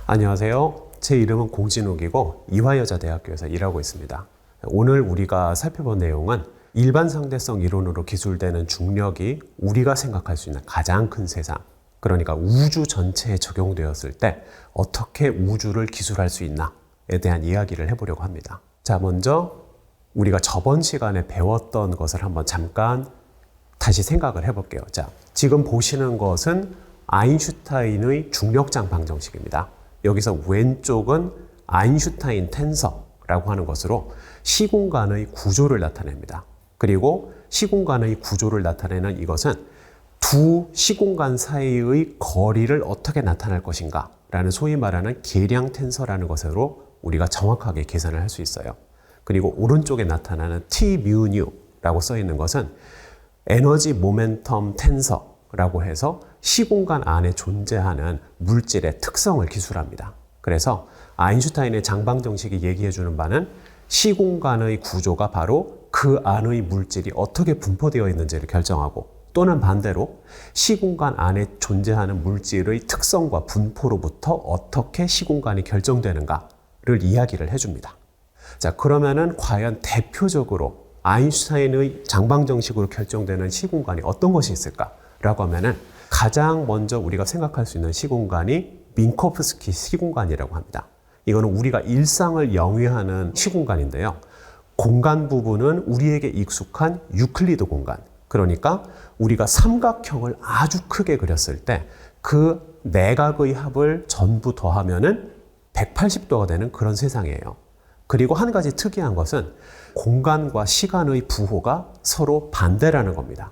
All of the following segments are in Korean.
안녕하세요. 제 이름은 공진욱이고 이화여자대학교에서 일하고 있습니다. 오늘 우리가 살펴본 내용은 일반 상대성 이론으로 기술되는 중력이 우리가 생각할 수 있는 가장 큰 세상, 그러니까 우주 전체에 적용되었을 때 어떻게 우주를 기술할 수 있나에 대한 이야기를 해보려고 합니다. 자, 먼저 우리가 저번 시간에 배웠던 것을 한번 잠깐 다시 생각을 해볼게요. 자, 지금 보시는 것은 아인슈타인의 중력장 방정식입니다. 여기서 왼쪽은 아인슈타인 텐서라고 하는 것으로 시공간의 구조를 나타냅니다. 그리고 시공간의 구조를 나타내는 이것은 두 시공간 사이의 거리를 어떻게 나타낼 것인가 라는 소위 말하는 계량 텐서라는 것으로 우리가 정확하게 계산을 할 수 있어요. 그리고 오른쪽에 나타나는 T mu N라고 써 있는 것은 에너지 모멘텀 텐서라고 해서 시공간 안에 존재하는 물질의 특성을 기술합니다. 그래서 아인슈타인의 장방정식이 얘기해주는 바는 시공간의 구조가 바로 그 안의 물질이 어떻게 분포되어 있는지를 결정하고, 또는 반대로 시공간 안에 존재하는 물질의 특성과 분포로부터 어떻게 시공간이 결정되는가를 이야기를 해줍니다. 자, 그러면은 과연 대표적으로 아인슈타인의 장방정식으로 결정되는 시공간이 어떤 것이 있을까라고 하면은 가장 먼저 우리가 생각할 수 있는 시공간이 민코프스키 시공간이라고 합니다. 이거는 우리가 일상을 영위하는 시공간인데요. 공간 부분은 우리에게 익숙한 유클리드 공간, 그러니까 우리가 삼각형을 아주 크게 그렸을 때 그 내각의 합을 전부 더하면은 180도가 되는 그런 세상이에요. 그리고 한 가지 특이한 것은 공간과 시간의 부호가 서로 반대라는 겁니다.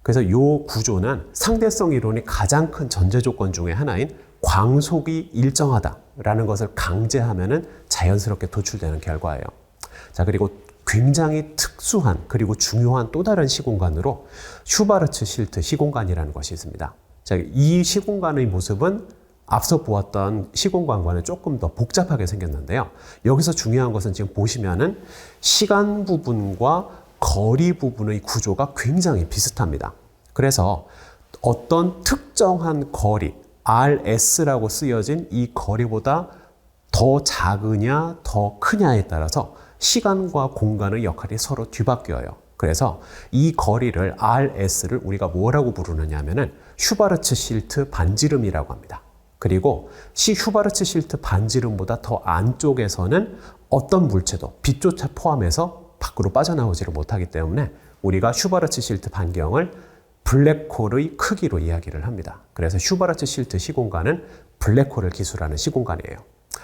그래서 이 구조는 상대성 이론이 가장 큰 전제 조건 중에 하나인 광속이 일정하다라는 것을 강제하면은 자연스럽게 도출되는 결과예요. 자, 그리고 굉장히 특수한 그리고 중요한 또 다른 시공간으로 슈바르츠 실트 시공간이라는 것이 있습니다. 자, 이 시공간의 모습은 앞서 보았던 시공간과는 조금 더 복잡하게 생겼는데요. 여기서 중요한 것은 지금 보시면은 시간 부분과 거리 부분의 구조가 굉장히 비슷합니다. 그래서 어떤 특정한 거리, RS라고 쓰여진 이 거리보다 더 작으냐, 더 크냐에 따라서 시간과 공간의 역할이 서로 뒤바뀌어요. 그래서 이 거리를 RS를 우리가 뭐라고 부르느냐 하면은 슈바르츠 실트 반지름이라고 합니다. 그리고 슈바르츠 실트 반지름보다 더 안쪽에서는 어떤 물체도 빛조차 포함해서 밖으로 빠져나오지를 못하기 때문에 우리가 슈바르츠 실트 반경을 블랙홀의 크기로 이야기를 합니다. 그래서 슈바르츠 실트 시공간은 블랙홀을 기술하는 시공간이에요.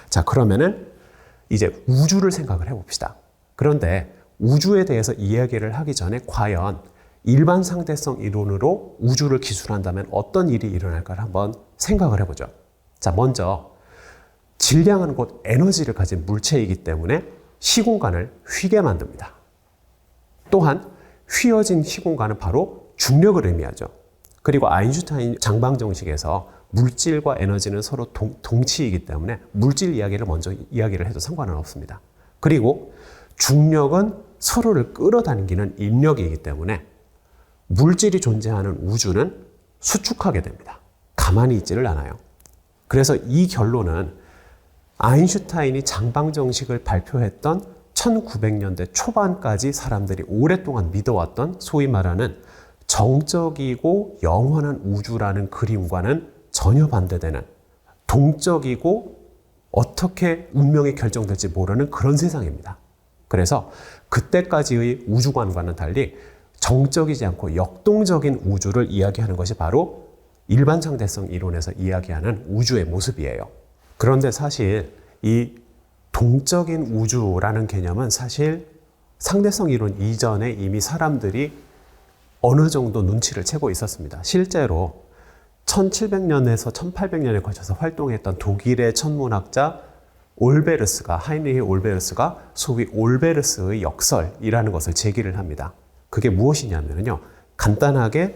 자, 그러면은 이제 우주를 생각을 해봅시다. 그런데 우주에 대해서 이야기를 하기 전에 과연 일반 상대성 이론으로 우주를 기술한다면 어떤 일이 일어날까를 한번 생각을 해보죠. 자, 먼저 질량은 곧 에너지를 가진 물체이기 때문에 시공간을 휘게 만듭니다. 또한 휘어진 시공간은 바로 중력을 의미하죠. 그리고 아인슈타인 장방정식에서 물질과 에너지는 서로 동치이기 때문에 물질 이야기를 먼저 이야기를 해도 상관은 없습니다. 그리고 중력은 서로를 끌어당기는 인력이기 때문에 물질이 존재하는 우주는 수축하게 됩니다. 가만히 있지를 않아요. 그래서 이 결론은 아인슈타인이 장방정식을 발표했던 1900년대 초반까지 사람들이 오랫동안 믿어왔던 소위 말하는 정적이고 영원한 우주라는 그림과는 전혀 반대되는 동적이고 어떻게 운명이 결정될지 모르는 그런 세상입니다. 그래서 그때까지의 우주관과는 달리 정적이지 않고 역동적인 우주를 이야기하는 것이 바로 일반 상대성 이론에서 이야기하는 우주의 모습이에요. 그런데 사실 이 동적인 우주라는 개념은 사실 상대성 이론 이전에 이미 사람들이 어느 정도 눈치를 채고 있었습니다. 실제로 1700년에서 1800년에 걸쳐서 활동했던 독일의 천문학자 하이니히 올베르스가 소위 올베르스의 역설이라는 것을 제기를 합니다. 그게 무엇이냐면요, 간단하게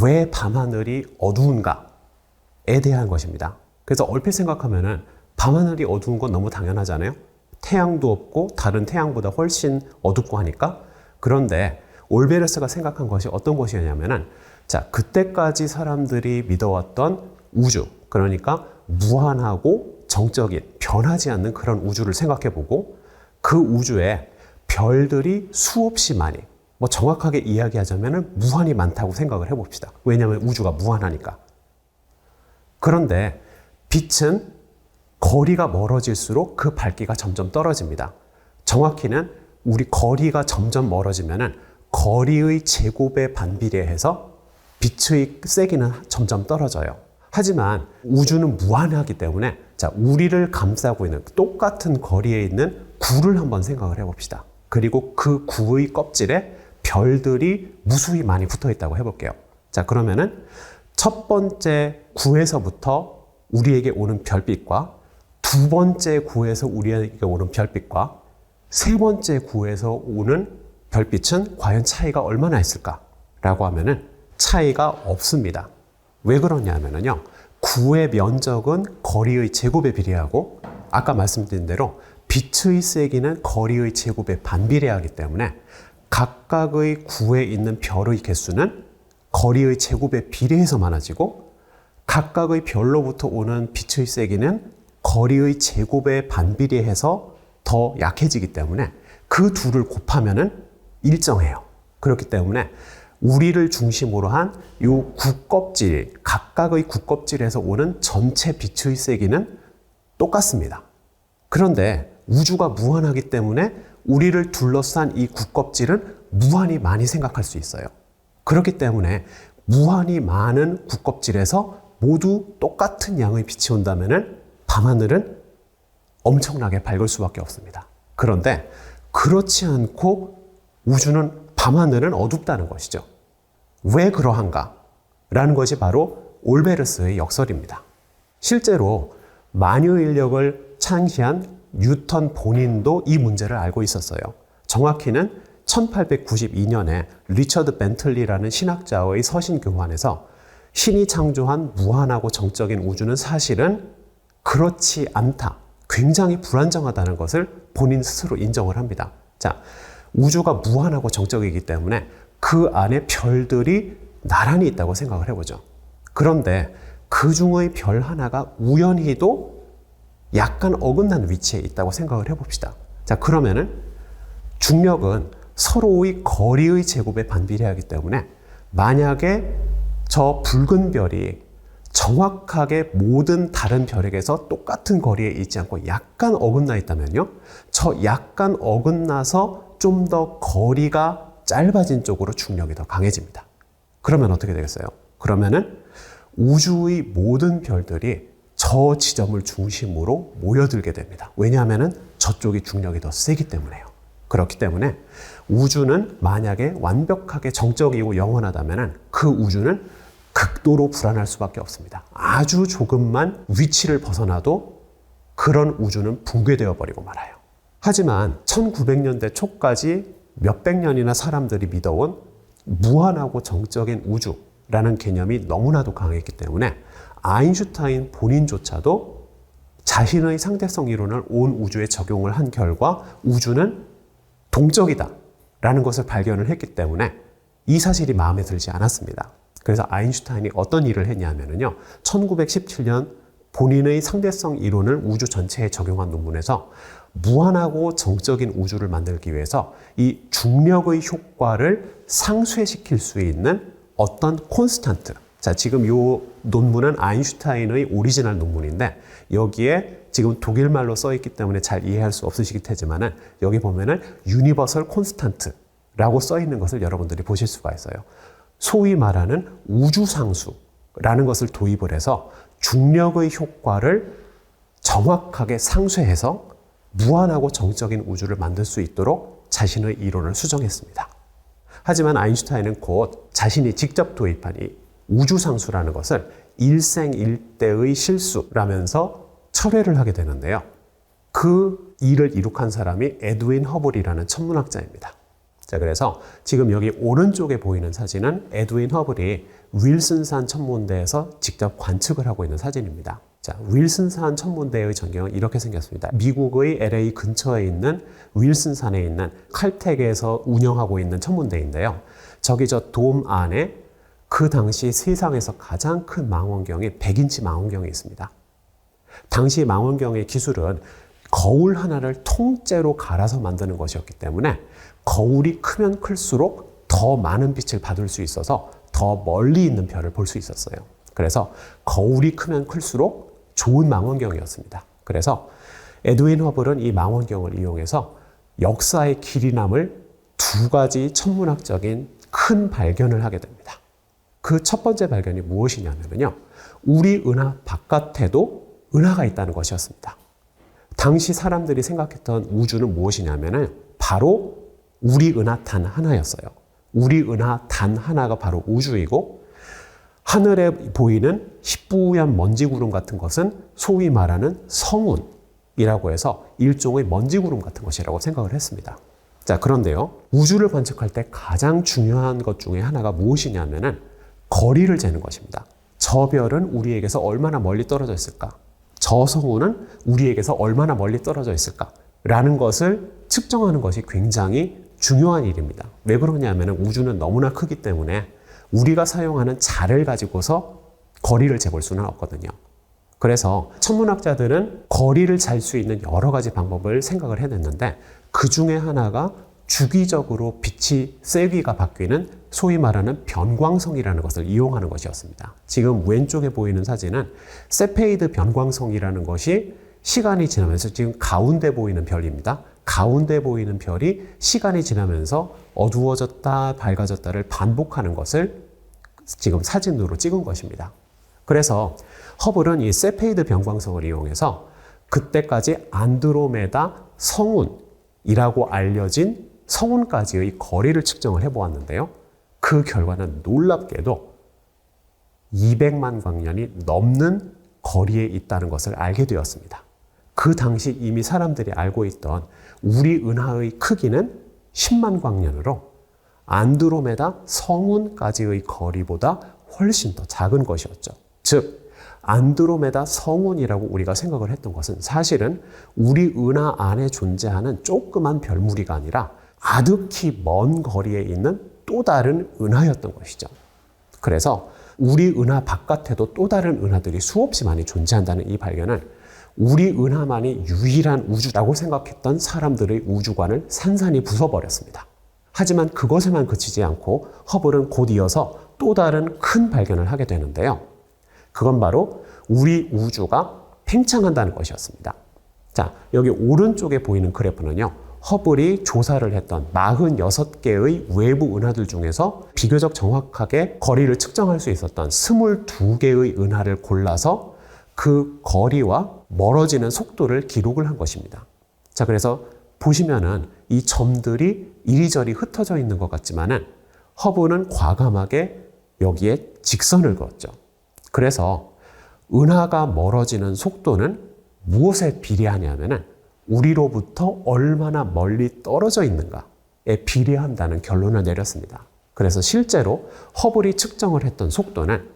왜 밤하늘이 어두운가에 대한 것입니다. 그래서 얼핏 생각하면은 밤하늘이 어두운 건 너무 당연하잖아요. 태양도 없고 다른 태양보다 훨씬 어둡고 하니까. 그런데 올베르스가 생각한 것이 어떤 것이냐면은, 자, 그때까지 사람들이 믿어왔던 우주, 그러니까 무한하고 정적인, 변하지 않는 그런 우주를 생각해보고 그 우주에 별들이 수없이 많이, 정확하게 이야기하자면 무한히 많다고 생각을 해봅시다. 왜냐하면 우주가 무한하니까. 그런데 빛은 거리가 멀어질수록 그 밝기가 점점 떨어집니다. 정확히는 우리 거리가 점점 멀어지면 거리의 제곱에 반비례해서 빛의 세기는 점점 떨어져요. 하지만 우주는 무한하기 때문에 우리를 감싸고 있는 똑같은 거리에 있는 구를 한번 생각을 해봅시다. 그리고 그 구의 껍질에 별들이 무수히 많이 붙어 있다고 해볼게요. 그러면은 첫 번째 구에서부터 우리에게 오는 별빛과 두 번째 구에서 우리에게 오는 별빛과 세 번째 구에서 오는 별빛은 과연 차이가 얼마나 있을까라고 하면은 차이가 없습니다. 왜 그러냐면요. 구의 면적은 거리의 제곱에 비례하고 아까 말씀드린 대로 빛의 세기는 거리의 제곱에 반비례하기 때문에 각각의 구에 있는 별의 개수는 거리의 제곱에 비례해서 많아지고 각각의 별로부터 오는 빛의 세기는 거리의 제곱에 반비례해서 더 약해지기 때문에 그 둘을 곱하면은 일정해요. 그렇기 때문에 우리를 중심으로 한 이 구껍질, 각각의 구껍질에서 오는 전체 빛의 세기는 똑같습니다. 그런데 우주가 무한하기 때문에 우리를 둘러싼 이 구껍질은 무한히 많이 생각할 수 있어요. 그렇기 때문에 무한히 많은 구껍질에서 모두 똑같은 양의 빛이 온다면 밤하늘은 엄청나게 밝을 수밖에 없습니다. 그런데 그렇지 않고 우주는 밤하늘은 어둡다는 것이죠. 왜 그러한가? 라는 것이 바로 올베르스의 역설입니다. 실제로 만유인력을 창시한 뉴턴 본인도 이 문제를 알고 있었어요. 정확히는 1892년에 리처드 벤틀리라는 신학자의 서신 교환에서 신이 창조한 무한하고 정적인 우주는 사실은 그렇지 않다. 굉장히 불안정하다는 것을 본인 스스로 인정을 합니다. 우주가 무한하고 정적이기 때문에 그 안에 별들이 나란히 있다고 생각을 해보죠. 그런데 그 중의 별 하나가 우연히도 약간 어긋난 위치에 있다고 생각을 해봅시다. 그러면은 중력은 서로의 거리의 제곱에 반비례하기 때문에 만약에 저 붉은 별이 정확하게 모든 다른 별에게서 똑같은 거리에 있지 않고 약간 어긋나 있다면요. 저 약간 어긋나서 좀 더 거리가 짧아진 쪽으로 중력이 더 강해집니다. 그러면 어떻게 되겠어요? 그러면은 우주의 모든 별들이 저 지점을 중심으로 모여들게 됩니다. 왜냐하면은 저쪽이 중력이 더 세기 때문에요. 그렇기 때문에 우주는 만약에 완벽하게 정적이고 영원하다면은 그 우주는 극도로 불안할 수밖에 없습니다. 아주 조금만 위치를 벗어나도 그런 우주는 붕괴되어 버리고 말아요. 하지만 1900년대 초까지 몇백 년이나 사람들이 믿어온 무한하고 정적인 우주라는 개념이 너무나도 강했기 때문에 아인슈타인 본인조차도 자신의 상대성 이론을 온 우주에 적용을 한 결과 우주는 동적이다 라는 것을 발견을 했기 때문에 이 사실이 마음에 들지 않았습니다. 그래서 아인슈타인이 어떤 일을 했냐면요. 1917년 본인의 상대성 이론을 우주 전체에 적용한 논문에서 무한하고 정적인 우주를 만들기 위해서 이 중력의 효과를 상쇄시킬 수 있는 어떤 콘스탄트. 지금 이 논문은 아인슈타인의 오리지널 논문인데 여기에 지금 독일말로 써 있기 때문에 잘 이해할 수 없으시기 테지만은 여기 보면은 유니버설 콘스탄트라고 써 있는 것을 여러분들이 보실 수가 있어요. 소위 말하는 우주상수라는 것을 도입을 해서 중력의 효과를 정확하게 상쇄해서 무한하고 정적인 우주를 만들 수 있도록 자신의 이론을 수정했습니다. 하지만 아인슈타인은 곧 자신이 직접 도입한 이 우주상수라는 것을 일생일대의 실수라면서 철회를 하게 되는데요. 그 일을 이룩한 사람이 에드윈 허블이라는 천문학자입니다. 그래서 지금 여기 오른쪽에 보이는 사진은 에드윈 허블이 윌슨산 천문대에서 직접 관측을 하고 있는 사진입니다. 윌슨산 천문대의 전경은 이렇게 생겼습니다. 미국의 LA 근처에 있는 윌슨산에 있는 칼텍에서 운영하고 있는 천문대인데요. 저기 저 돔 안에 그 당시 세상에서 가장 큰 망원경이 100인치 망원경이 있습니다. 당시 망원경의 기술은 거울 하나를 통째로 갈아서 만드는 것이었기 때문에 거울이 크면 클수록 더 많은 빛을 받을 수 있어서 더 멀리 있는 별을 볼 수 있었어요. 그래서 거울이 크면 클수록 좋은 망원경이었습니다. 그래서 에드윈 허블은 이 망원경을 이용해서 역사의 길이 남을 두 가지 천문학적인 큰 발견을 하게 됩니다. 그 첫 번째 발견이 무엇이냐면요. 우리 은하 바깥에도 은하가 있다는 것이었습니다. 당시 사람들이 생각했던 우주는 무엇이냐면은 바로 우리 은하 단 하나였어요. 우리 은하 단 하나가 바로 우주이고 하늘에 보이는 희뿌연 먼지구름 같은 것은 소위 말하는 성운이라고 해서 일종의 먼지구름 같은 것이라고 생각을 했습니다. 자, 그런데요. 우주를 관측할 때 가장 중요한 것 중에 하나가 무엇이냐면은 거리를 재는 것입니다. 저 별은 우리에게서 얼마나 멀리 떨어져 있을까? 저 성운은 우리에게서 얼마나 멀리 떨어져 있을까? 라는 것을 측정하는 것이 굉장히 중요한 일입니다. 왜 그러냐면 우주는 너무나 크기 때문에 우리가 사용하는 자를 가지고서 거리를 재볼 수는 없거든요. 그래서 천문학자들은 거리를 잴 수 있는 여러 가지 방법을 생각을 해냈는데 그 중에 하나가 주기적으로 빛이 세기가 바뀌는 소위 말하는 변광성이라는 것을 이용하는 것이었습니다. 지금 왼쪽에 보이는 사진은 세페이드 변광성이라는 것이 시간이 지나면서 지금 가운데 보이는 별입니다. 가운데 보이는 별이 시간이 지나면서 어두워졌다 밝아졌다를 반복하는 것을 지금 사진으로 찍은 것입니다. 그래서 허블은 이 세페이드 변광성을 이용해서 그때까지 안드로메다 성운이라고 알려진 성운까지의 거리를 측정을 해보았는데요. 그 결과는 놀랍게도 200만 광년이 넘는 거리에 있다는 것을 알게 되었습니다. 그 당시 이미 사람들이 알고 있던 우리 은하의 크기는 10만 광년으로 안드로메다 성운까지의 거리보다 훨씬 더 작은 것이었죠. 즉 안드로메다 성운이라고 우리가 생각을 했던 것은 사실은 우리 은하 안에 존재하는 조그만 별무리가 아니라 아득히 먼 거리에 있는 또 다른 은하였던 것이죠. 그래서 우리 은하 바깥에도 또 다른 은하들이 수없이 많이 존재한다는 이 발견은 우리 은하만이 유일한 우주라고 생각했던 사람들의 우주관을 산산이 부숴버렸습니다. 하지만 그것에만 그치지 않고 허블은 곧 이어서 또 다른 큰 발견을 하게 되는데요. 그건 바로 우리 우주가 팽창한다는 것이었습니다. 자, 여기 오른쪽에 보이는 그래프는요. 허블이 조사를 했던 46개의 외부 은하들 중에서 비교적 정확하게 거리를 측정할 수 있었던 22개의 은하를 골라서 그 거리와 멀어지는 속도를 기록을 한 것입니다. 자, 그래서 보시면은 이 점들이 이리저리 흩어져 있는 것 같지만은 허블은 과감하게 여기에 직선을 그었죠. 그래서 은하가 멀어지는 속도는 무엇에 비례하냐면은 우리로부터 얼마나 멀리 떨어져 있는가에 비례한다는 결론을 내렸습니다. 그래서 실제로 허블이 측정을 했던 속도는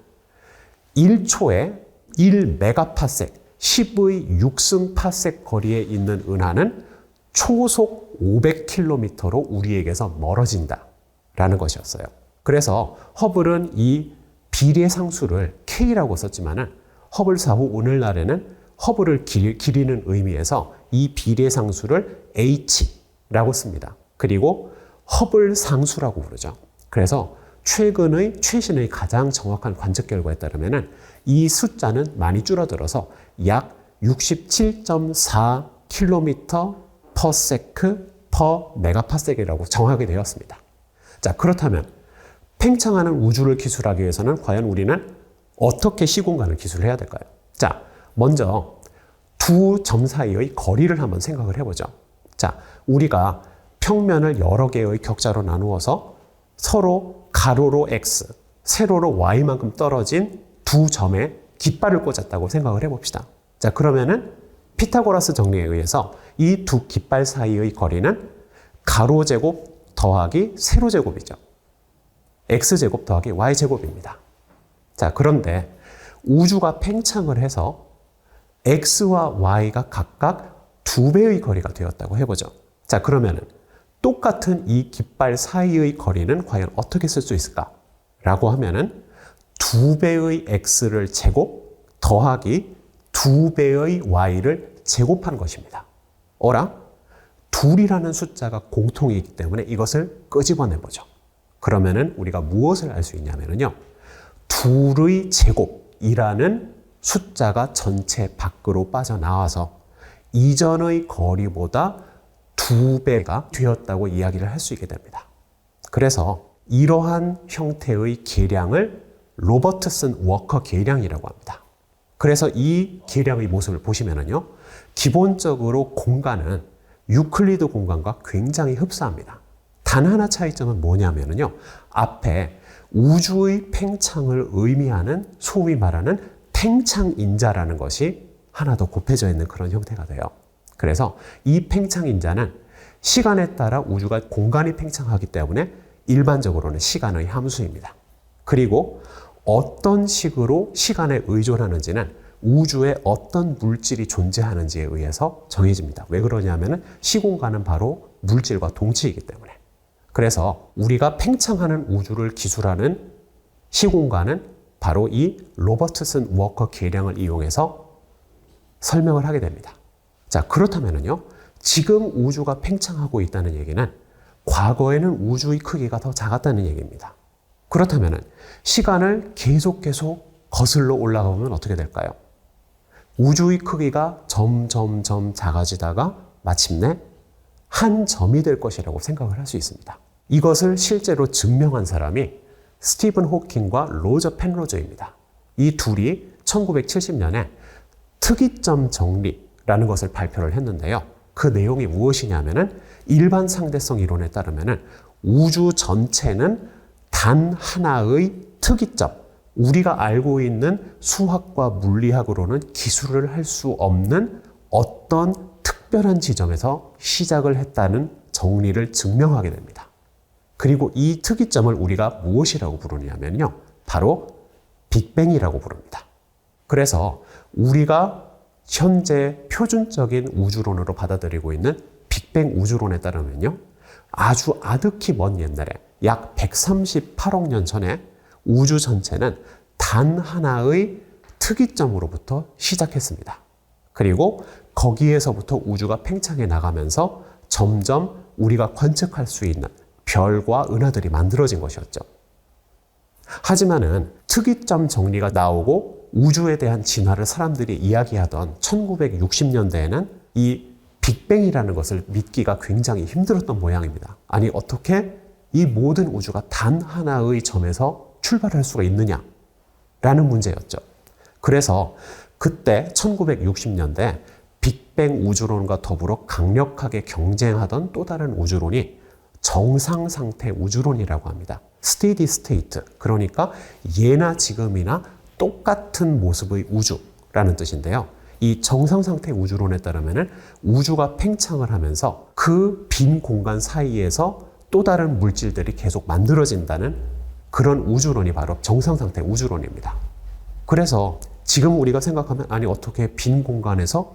1초에 1메가파섹, 10의 6승파섹 거리에 있는 은하는 초속 500km로 우리에게서 멀어진다라는 것이었어요. 그래서 허블은 이 비례 상수를 K라고 썼지만은 허블 사후 오늘날에는 허블을 기리는 의미에서 이 비례 상수를 H라고 씁니다. 그리고 허블 상수라고 부르죠. 그래서 최신의 가장 정확한 관측 결과에 따르면 이 숫자는 많이 줄어들어서 약 67.4km per sec per 메가파섹이라고 정하게 되었습니다. 자, 그렇다면 팽창하는 우주를 기술하기 위해서는 과연 우리는 어떻게 시공간을 기술해야 될까요? 자, 먼저 두 점 사이의 거리를 한번 생각을 해보죠. 자, 우리가 평면을 여러 개의 격자로 나누어서 서로 가로로 x, 세로로 y만큼 떨어진 두 점에 깃발을 꽂았다고 생각을 해봅시다. 자, 그러면은 피타고라스 정리에 의해서 이 두 깃발 사이의 거리는 가로제곱 더하기 세로제곱이죠. x제곱 더하기 y제곱입니다. 자, 그런데 우주가 팽창을 해서 x와 y가 각각 2배의 거리가 되었다고 해보죠. 자, 그러면은 똑같은 이 깃발 사이의 거리는 과연 어떻게 쓸 수 있을까? 라고 하면은 2배의 x를 제곱 더하기 2배의 y를 제곱한 것입니다. 어라? 둘이라는 숫자가 공통이기 때문에 이것을 끄집어내보죠. 그러면은 우리가 무엇을 알 수 있냐면요. 둘의 제곱이라는 숫자가 전체 밖으로 빠져나와서 이전의 거리보다 2배가 되었다고 이야기를 할 수 있게 됩니다. 그래서 이러한 형태의 계량을 로버트슨 워커 계량이라고 합니다. 그래서 이 계량의 모습을 보시면은요, 기본적으로 공간은 유클리드 공간과 굉장히 흡사합니다. 단 하나 차이점은 뭐냐면요, 앞에 우주의 팽창을 의미하는 소위 말하는 팽창인자라는 것이 하나 더 곱해져 있는 그런 형태가 돼요. 그래서 이 팽창인자는 시간에 따라 우주가 공간이 팽창하기 때문에 일반적으로는 시간의 함수입니다. 그리고 어떤 식으로 시간에 의존하는지는 우주에 어떤 물질이 존재하는지에 의해서 정해집니다. 왜 그러냐면 시공간은 바로 물질과 동치이기 때문에. 그래서 우리가 팽창하는 우주를 기술하는 시공간은 바로 이 로버트슨 워커 계량을 이용해서 설명을 하게 됩니다. 자, 그렇다면요, 지금 우주가 팽창하고 있다는 얘기는 과거에는 우주의 크기가 더 작았다는 얘기입니다. 그렇다면 시간을 계속 거슬러 올라가 보면 어떻게 될까요? 우주의 크기가 점점 작아지다가 마침내 한 점이 될 것이라고 생각을 할 수 있습니다. 이것을 실제로 증명한 사람이 스티븐 호킹과 로저 펜로저입니다. 이 둘이 1970년에 특이점 정리라는 것을 발표를 했는데요. 그 내용이 무엇이냐면은 일반 상대성 이론에 따르면은 우주 전체는 단 하나의 특이점, 우리가 알고 있는 수학과 물리학으로는 기술을 할 수 없는 어떤 특별한 지점에서 시작을 했다는 정리를 증명하게 됩니다. 그리고 이 특이점을 우리가 무엇이라고 부르냐면요, 바로 빅뱅이라고 부릅니다. 그래서 우리가 현재 표준적인 우주론으로 받아들이고 있는 빅뱅 우주론에 따르면요, 아주 아득히 먼 옛날에 약 138억 년 전에 우주 전체는 단 하나의 특이점으로부터 시작했습니다. 그리고 거기에서부터 우주가 팽창해 나가면서 점점 우리가 관측할 수 있는 별과 은하들이 만들어진 것이었죠. 하지만은 특이점 정리가 나오고 우주에 대한 진화를 사람들이 이야기하던 1960년대에는 이 빅뱅이라는 것을 믿기가 굉장히 힘들었던 모양입니다. 아니, 어떻게 이 모든 우주가 단 하나의 점에서 출발할 수가 있느냐라는 문제였죠. 그래서 그때 1960년대 빅뱅 우주론과 더불어 강력하게 경쟁하던 또 다른 우주론이 정상상태 우주론이라고 합니다. 스테디 스테이트, 그러니까 예나 지금이나 똑같은 모습의 우주라는 뜻인데요. 이 정상상태 우주론에 따르면 우주가 팽창을 하면서 그 빈 공간 사이에서 또 다른 물질들이 계속 만들어진다는 그런 우주론이 바로 정상상태 우주론입니다. 그래서 지금 우리가 생각하면 아니, 어떻게 빈 공간에서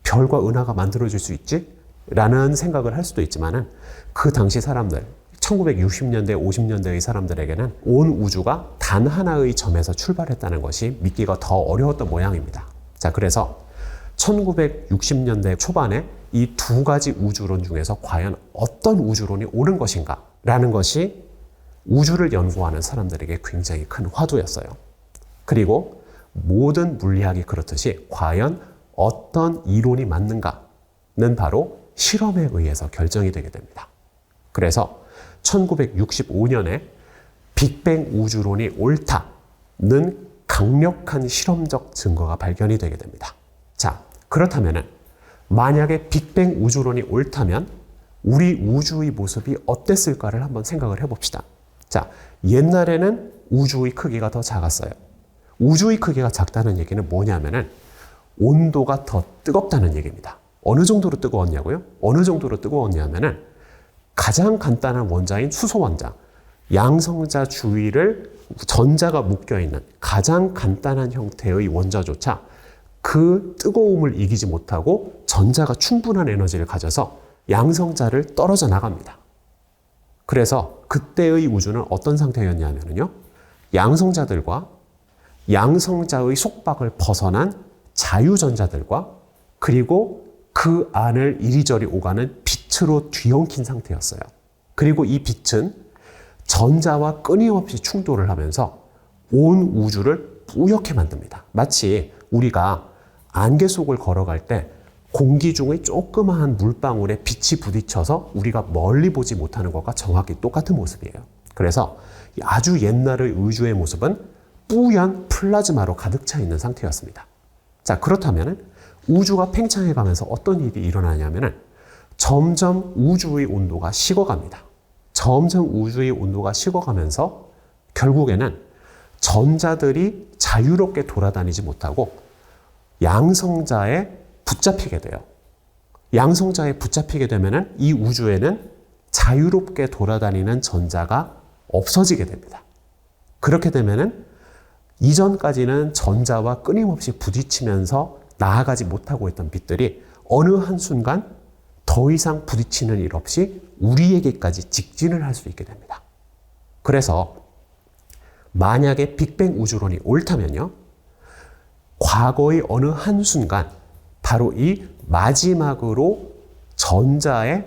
별과 은하가 만들어질 수 있지? 라는 생각을 할 수도 있지만은 그 당시 사람들, 1960년대, 50년대의 사람들에게는 온 우주가 단 하나의 점에서 출발했다는 것이 믿기가 더 어려웠던 모양입니다. 자, 그래서 1960년대 초반에 이 두 가지 우주론 중에서 과연 어떤 우주론이 옳은 것인가? 라는 것이 우주를 연구하는 사람들에게 굉장히 큰 화두였어요. 그리고 모든 물리학이 그렇듯이 과연 어떤 이론이 맞는가는 바로 실험에 의해서 결정이 되게 됩니다. 그래서 1965년에 빅뱅 우주론이 옳다는 강력한 실험적 증거가 발견이 되게 됩니다. 자, 그렇다면은 만약에 빅뱅 우주론이 옳다면 우리 우주의 모습이 어땠을까를 한번 생각을 해봅시다. 자, 옛날에는 우주의 크기가 더 작았어요. 우주의 크기가 작다는 얘기는 뭐냐면은 온도가 더 뜨겁다는 얘기입니다. 어느 정도로 뜨거웠냐고요? 어느 정도로 뜨거웠냐면은 가장 간단한 원자인 수소 원자, 양성자 주위를 전자가 묶여있는 가장 간단한 형태의 원자조차 그 뜨거움을 이기지 못하고 전자가 충분한 에너지를 가져서 양성자를 떨어져 나갑니다. 그래서 그때의 우주는 어떤 상태였냐면요, 양성자들과 양성자의 속박을 벗어난 자유전자들과 그리고 그 안을 이리저리 오가는 빛으로 뒤엉킨 상태였어요. 그리고 이 빛은 전자와 끊임없이 충돌을 하면서 온 우주를 뿌옇게 만듭니다. 마치 우리가 안개 속을 걸어갈 때 공기 중의 조그마한 물방울에 빛이 부딪혀서 우리가 멀리 보지 못하는 것과 정확히 똑같은 모습이에요. 그래서 아주 옛날의 우주의 모습은 뿌연 플라즈마로 가득 차 있는 상태였습니다. 자, 그렇다면 우주가 팽창해 가면서 어떤 일이 일어나냐면 점점 우주의 온도가 식어갑니다. 점점 우주의 온도가 식어가면서 결국에는 전자들이 자유롭게 돌아다니지 못하고 양성자에 붙잡히게 돼요. 양성자에 붙잡히게 되면 이 우주에는 자유롭게 돌아다니는 전자가 없어지게 됩니다. 그렇게 되면 이전까지는 전자와 끊임없이 부딪히면서 나아가지 못하고 있던 빛들이 어느 한순간 더 이상 부딪히는 일 없이 우리에게까지 직진을 할 수 있게 됩니다. 그래서 만약에 빅뱅 우주론이 옳다면요, 과거의 어느 한순간 바로 이 마지막으로 전자에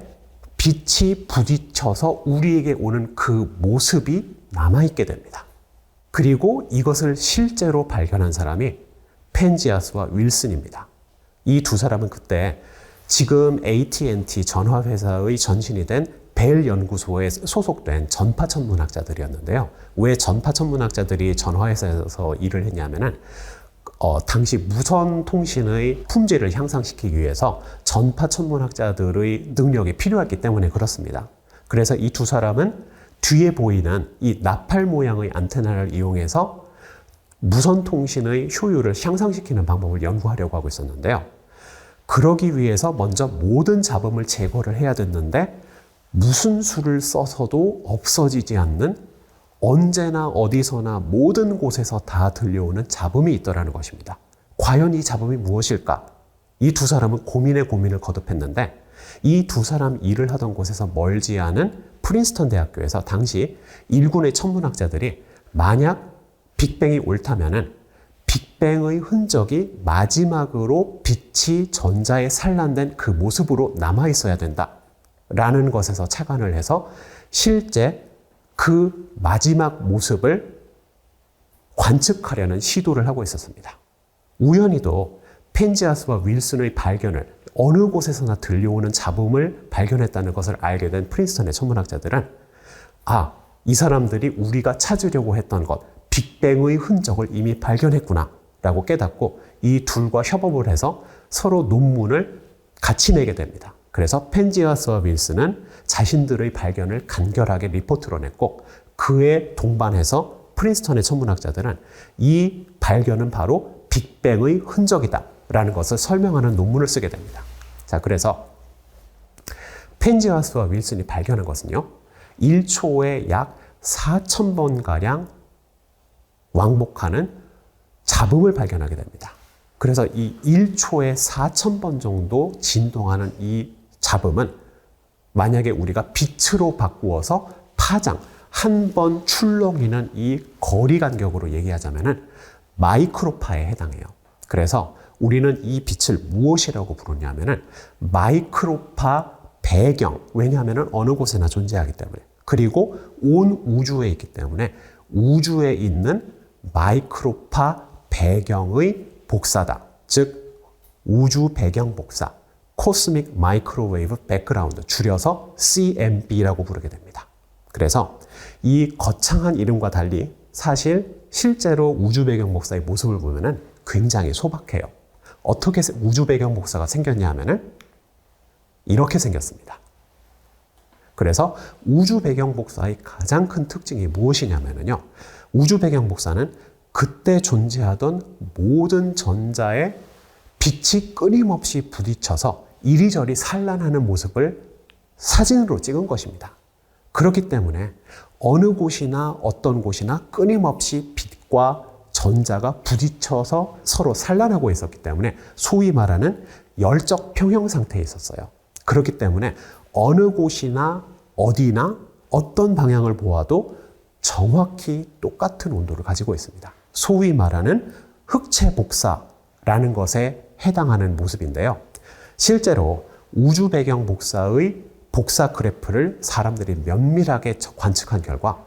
빛이 부딪혀서 우리에게 오는 그 모습이 남아있게 됩니다. 그리고 이것을 실제로 발견한 사람이 펜지아스와 윌슨입니다. 이 두 사람은 그때 지금 AT&T 전화회사의 전신이 된 벨 연구소에 소속된 전파천문학자들이었는데요. 왜 전파천문학자들이 전화회사에서 일을 했냐면은 당시 무선 통신의 품질을 향상시키기 위해서 전파천문학자들의 능력이 필요했기 때문에 그렇습니다. 그래서 이 두 사람은 뒤에 보이는 이 나팔 모양의 안테나를 이용해서 무선 통신의 효율을 향상시키는 방법을 연구하려고 하고 있었는데요. 그러기 위해서 먼저 모든 잡음을 제거를 해야 됐는데 무슨 수를 써서도 없어지지 않는 언제나 어디서나 모든 곳에서 다 들려오는 잡음이 있더라는 것입니다. 과연 이 잡음이 무엇일까? 이 두 사람은 고민에 고민을 거듭했는데 이 두 사람 일을 하던 곳에서 멀지 않은 프린스턴 대학교에서 당시 일군의 천문학자들이 만약 빅뱅이 옳다면은 빅뱅의 흔적이 마지막으로 빛이 전자에 산란된 그 모습으로 남아 있어야 된다라는 것에서 착안을 해서 실제 그 마지막 모습을 관측하려는 시도를 하고 있었습니다. 우연히도 펜지아스와 윌슨의 발견을 어느 곳에서나 들려오는 잡음을 발견했다는 것을 알게 된 프린스턴의 천문학자들은 이 사람들이 우리가 찾으려고 했던 것, 빅뱅의 흔적을 이미 발견했구나 라고 깨닫고 이 둘과 협업을 해서 서로 논문을 같이 내게 됩니다. 그래서 펜지아스와 윌슨은 자신들의 발견을 간결하게 리포트로 냈고 그에 동반해서 프린스턴의 천문학자들은 이 발견은 바로 빅뱅의 흔적이다 라는 것을 설명하는 논문을 쓰게 됩니다. 자, 그래서 펜지아스와 윌슨이 발견한 것은요, 1초에 약 4,000번가량 왕복하는 잡음을 발견하게 됩니다. 그래서 이 1초에 4,000번 정도 진동하는 이 잡음은 만약에 우리가 빛으로 바꾸어서 파장, 한 번 출렁이는 이 거리 간격으로 얘기하자면은 마이크로파에 해당해요. 그래서 우리는 이 빛을 무엇이라고 부르냐면은 마이크로파 배경, 왜냐하면은 어느 곳에나 존재하기 때문에, 그리고 온 우주에 있기 때문에 우주에 있는 마이크로파 배경의 복사다. 즉 우주 배경 복사, 코스믹 마이크로웨이브 백그라운드, 줄여서 CMB라고 부르게 됩니다. 그래서 이 거창한 이름과 달리 사실 실제로 우주 배경 복사의 모습을 보면은 굉장히 소박해요. 어떻게 우주 배경 복사가 생겼냐 하면은 이렇게 생겼습니다. 그래서 우주 배경 복사의 가장 큰 특징이 무엇이냐면요, 우주 배경 복사는 그때 존재하던 모든 전자의 빛이 끊임없이 부딪혀서 이리저리 산란하는 모습을 사진으로 찍은 것입니다. 그렇기 때문에 어느 곳이나 어떤 곳이나 끊임없이 빛과 전자가 부딪혀서 서로 산란하고 있었기 때문에 소위 말하는 열적 평형 상태에 있었어요. 그렇기 때문에 어느 곳이나 어디나 어떤 방향을 보아도 정확히 똑같은 온도를 가지고 있습니다. 소위 말하는 흑체 복사, 라는 것에 해당하는 모습인데요. 실제로 우주 배경 복사의 복사 그래프를 사람들이 면밀하게 관측한 결과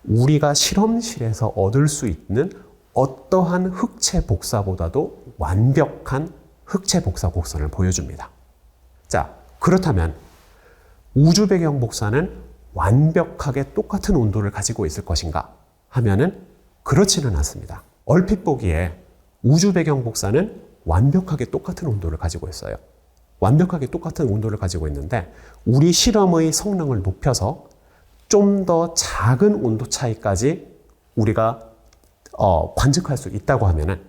우리가 실험실에서 얻을 수 있는 어떠한 흑체 복사보다도 완벽한 흑체 복사 곡선을 보여줍니다. 자, 그렇다면 우주 배경 복사는 완벽하게 똑같은 온도를 가지고 있을 것인가 하면은 그렇지는 않습니다. 얼핏 보기에 우주 배경 복사는 완벽하게 똑같은 온도를 가지고 있어요. 완벽하게 똑같은 온도를 가지고 있는데 우리 실험의 성능을 높여서 좀 더 작은 온도 차이까지 우리가 관측할 수 있다고 하면은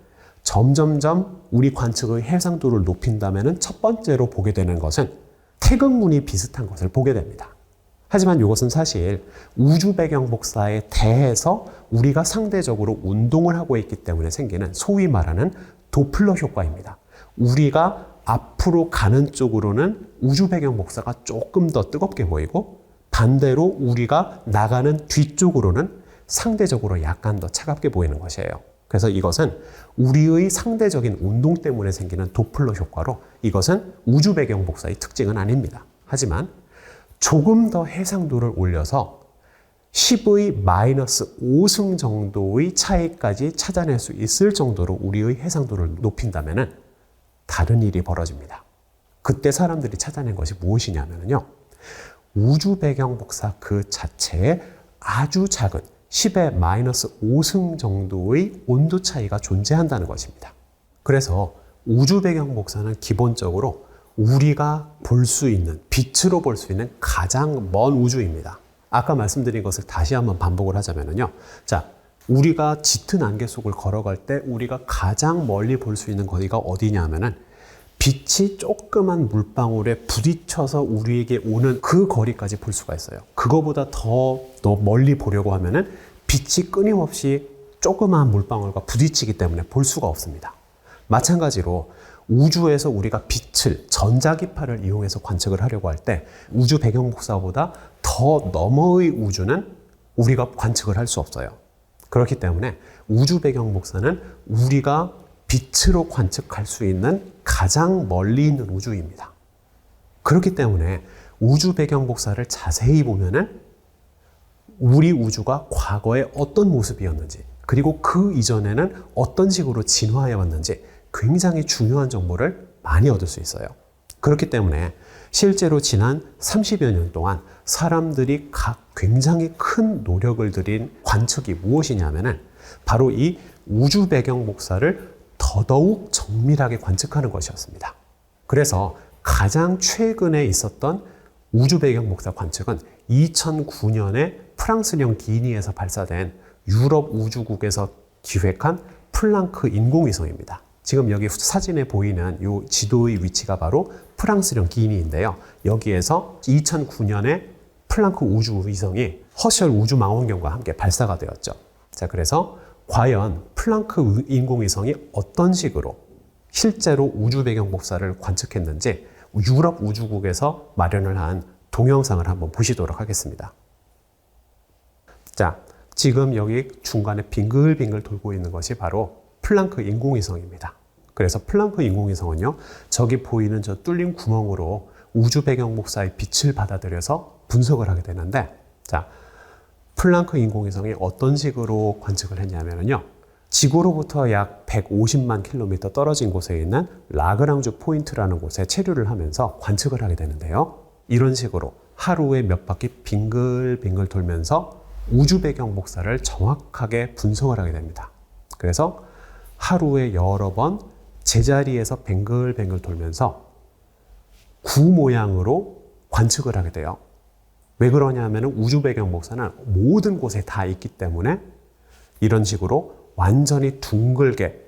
점점점 우리 관측의 해상도를 높인다면은 첫 번째로 보게 되는 것은 태극문이 비슷한 것을 보게 됩니다. 하지만 이것은 사실 우주 배경 복사에 대해서 우리가 상대적으로 운동을 하고 있기 때문에 생기는 소위 말하는 도플러 효과입니다. 우리가 앞으로 가는 쪽으로는 우주 배경 복사가 조금 더 뜨겁게 보이고 반대로 우리가 나가는 뒤쪽으로는 상대적으로 약간 더 차갑게 보이는 것이에요. 그래서 이것은 우리의 상대적인 운동 때문에 생기는 도플러 효과로 이것은 우주 배경 복사의 특징은 아닙니다. 하지만 조금 더 해상도를 올려서 10의 마이너스 5승 정도의 차이까지 찾아낼 수 있을 정도로 우리의 해상도를 높인다면 다른 일이 벌어집니다. 그때 사람들이 찾아낸 것이 무엇이냐면요. 우주 배경 복사 그 자체에 아주 작은 10의 마이너스 5승 정도의 온도 차이가 존재한다는 것입니다. 그래서 우주 배경 복사는 기본적으로 우리가 볼 수 있는, 빛으로 볼 수 있는 가장 먼 우주입니다. 아까 말씀드린 것을 다시 한번 반복을 하자면요. 자, 우리가 짙은 안개 속을 걸어갈 때 우리가 가장 멀리 볼 수 있는 거리가 어디냐 하면은 빛이 조그만 물방울에 부딪혀서 우리에게 오는 그 거리까지 볼 수가 있어요. 그거보다 더 멀리 보려고 하면은 빛이 끊임없이 조그만 물방울과 부딪히기 때문에 볼 수가 없습니다. 마찬가지로 우주에서 우리가 빛을, 전자기파를 이용해서 관측을 하려고 할 때 우주 배경 복사보다 더 너머의 우주는 우리가 관측을 할 수 없어요. 그렇기 때문에 우주 배경 복사는 우리가 빛으로 관측할 수 있는 가장 멀리 있는 우주입니다. 그렇기 때문에 우주 배경 복사를 자세히 보면은 우리 우주가 과거에 어떤 모습이었는지 그리고 그 이전에는 어떤 식으로 진화해 왔는지 굉장히 중요한 정보를 많이 얻을 수 있어요. 그렇기 때문에 실제로 지난 30여 년 동안 사람들이 굉장히 큰 노력을 들인 관측이 무엇이냐면은 바로 이 우주 배경 복사를 더더욱 정밀하게 관측하는 것이었습니다. 그래서 가장 최근에 있었던 우주 배경 복사 관측은 2009년에 프랑스령 기니에서 발사된 유럽 우주국에서 기획한 플랑크 인공위성입니다. 지금 여기 사진에 보이는 이 지도의 위치가 바로 프랑스령 기니인데요. 여기에서 2009년에 플랑크 우주위성이 허셜 우주망원경과 함께 발사가 되었죠. 자, 그래서 과연 플랑크 인공위성이 어떤 식으로 실제로 우주 배경 복사를 관측했는지 유럽 우주국에서 마련을 한 동영상을 한번 보시도록 하겠습니다. 자, 지금 여기 중간에 빙글빙글 돌고 있는 것이 바로 플랑크 인공위성입니다. 그래서 플랑크 인공위성은요, 저기 보이는 저 뚫린 구멍으로 우주 배경 복사의 빛을 받아들여서 분석을 하게 되는데, 자, 플랑크 인공위성이 어떤 식으로 관측을 했냐면요. 지구로부터 약 150만 킬로미터 떨어진 곳에 있는 라그랑주 포인트라는 곳에 체류를 하면서 관측을 하게 되는데요. 이런 식으로 하루에 몇 바퀴 빙글빙글 돌면서 우주 배경 복사를 정확하게 분석을 하게 됩니다. 그래서 하루에 여러 번 제자리에서 뱅글뱅글 돌면서 구 모양으로 관측을 하게 돼요. 왜 그러냐 하면 우주 배경 복사는 모든 곳에 다 있기 때문에 이런 식으로 완전히 둥글게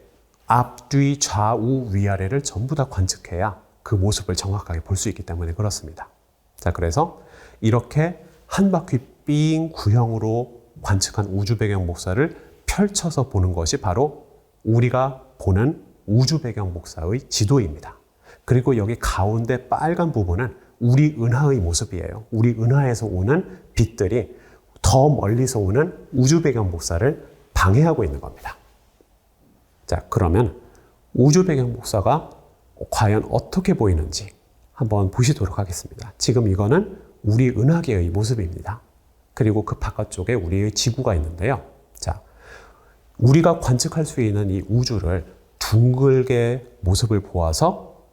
앞, 뒤, 좌우, 위아래를 전부 다 관측해야 그 모습을 정확하게 볼 수 있기 때문에 그렇습니다. 자, 그래서 이렇게 한 바퀴 삥 구형으로 관측한 우주 배경 복사를 펼쳐서 보는 것이 바로 우리가 보는 우주 배경 복사의 지도입니다. 그리고 여기 가운데 빨간 부분은 우리 은하의 모습이에요. 우리 은하에서 오는 빛들이 더 멀리서 오는 우주 배경 복사를 방해하고 있는 겁니다. 자, 그러면 우주 배경 복사가 과연 어떻게 보이는지 한번 보시도록 하겠습니다. 지금 이거는 우리 은하계의 모습입니다. 그리고 그 바깥쪽에 우리의 지구가 있는데요. 자, 우리가 관측할 수 있는 이 우주를 둥글게 모습을 보아서